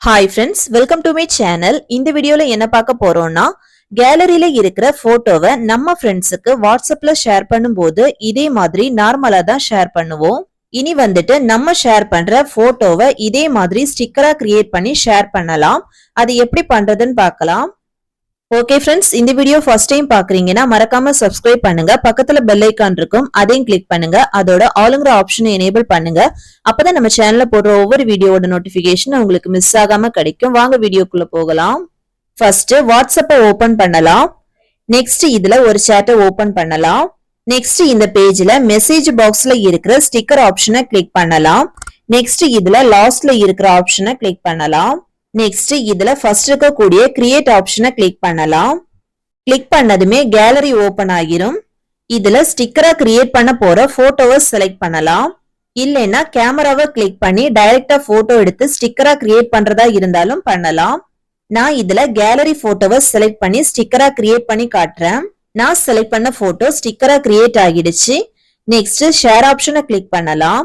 Hi friends, welcome to my channel. இந்த வீடியோல என்ன பார்க்க போறோம்னா கேலரியில இருக்கிற போட்டோவை நம்ம ஃப்ரெண்ட்ஸுக்கு வாட்ஸ்அப்ல ஷேர் பண்ணும்போது இதே மாதிரி நார்மலா தான் ஷேர் பண்ணுவோம். இனி வந்துட்டு நம்ம ஷேர் பண்ற போட்டோவை இதே மாதிரி ஸ்டிக்கரா கிரியேட் பண்ணி ஷேர் பண்ணலாம். அது எப்படி பண்றதுன்னு பார்க்கலாம். ஓகே ஃப்ரெண்ட்ஸ், இந்த வீடியோ ஃபர்ஸ்ட் டைம் பாக்குறீங்கன்னா மறக்காம சப்ஸ்கிரைப் பண்ணுங்க. பக்கத்துல பெல் ஐகான் இருக்கும், அதையும் கிளிக் பண்ணுங்க. அதோட ஆளுங்கிற ஆப்ஷனை எனேபிள் பண்ணுங்க. அப்பதான் நம்ம சேனல்ல போடுற ஒவ்வொரு வீடியோவோட நோட்டிபிகேஷன் உங்களுக்கு மிஸ் ஆகாம கிடைக்கும். வாங்க வீடியோக்குள்ள போகலாம். ஃபர்ஸ்ட் வாட்ஸ்அப்பை ஓபன் பண்ணலாம். நெக்ஸ்ட் இதுல ஒரு சாட்டை ஓபன் பண்ணலாம். நெக்ஸ்ட் இந்த பேஜ்ல மெசேஜ் பாக்ஸ்ல இருக்கிற ஸ்டிக்கர் ஆப்ஷனை கிளிக் பண்ணலாம். நெக்ஸ்ட் இதுல லாஸ்ட்ல இருக்கிற ஆப்ஷனை கிளிக் பண்ணலாம். நெக்ஸ்ட் இதுல ஃபர்ஸ்ட் இருக்கக்கூடிய கிரியேட் ஆப்ஷனை கிளிக் பண்ணலாம். கிளிக் பண்ணதுமே கேலரி ஓபன் ஆகிரும். இதுல ஸ்டிக்கரா கிரியேட் பண்ண போற போட்டோவை செலக்ட் பண்ணலாம். இல்லைன்னா கேமராவை கிளிக் பண்ணி டைரக்டா போட்டோ எடுத்து ஸ்டிக்கரா கிரியேட் பண்றதா இருந்தாலும் பண்ணலாம். நான் இதுல கேலரி போட்டோவை செலக்ட் பண்ணி ஸ்டிக்கரா கிரியேட் பண்ணி காட்டுறேன். நான் செலக்ட் பண்ண போட்டோ ஸ்டிக்கரா கிரியேட் ஆகிடுச்சு. நெக்ஸ்ட் ஷேர் ஆப்ஷனை கிளிக் பண்ணலாம்.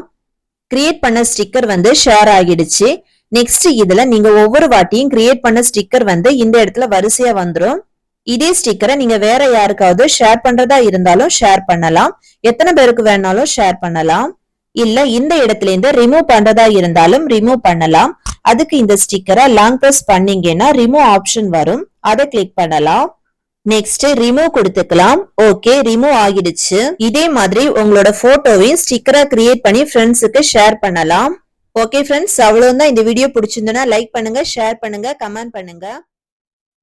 கிரியேட் பண்ண ஸ்டிக்கர் வந்து ஷேர் ஆகிடுச்சு. நெக்ஸ்ட் இதுல நீங்க ஒவ்வொரு வாட்டியும் கிரியேட் பண்ண ஸ்டிக்கர் வந்து இந்த இடத்துல வரிசையா வந்துரும். இதே ஸ்டிக்கரை நீங்க வேற யாருக்காவது ஷேர் பண்றதா இருந்தாலும் ஷேர் பண்ணலாம். எத்தனை பேருக்கு வேணாலும் ஷேர் பண்ணலாம். இல்ல இந்த இடத்துல இருந்து ரிமூவ் பண்றதா இருந்தாலும் ரிமூவ் பண்ணலாம். அதுக்கு இந்த ஸ்டிக்கரை லாங் பிரஸ் பண்ணீங்கன்னா ரிமூவ் ஆப்ஷன் வரும், அதை கிளிக் பண்ணலாம். நெக்ஸ்ட் ரிமூவ் கொடுத்துக்கலாம். ஓகே, ரிமூவ் ஆகிடுச்சு. இதே மாதிரி உங்களோட போட்டோவையும் ஸ்டிக்கரா கிரியேட் பண்ணி ஃப்ரெண்ட்ஸுக்கு ஷேர் பண்ணலாம். ஓகே ஃப்ரெண்ட்ஸ், அவ்வளவுதான். இந்த வீடியோ பிடிச்சிருந்தனா லைக் பண்ணுங்க, ஷேர் பண்ணுங்க, கமெண்ட் பண்ணுங்க.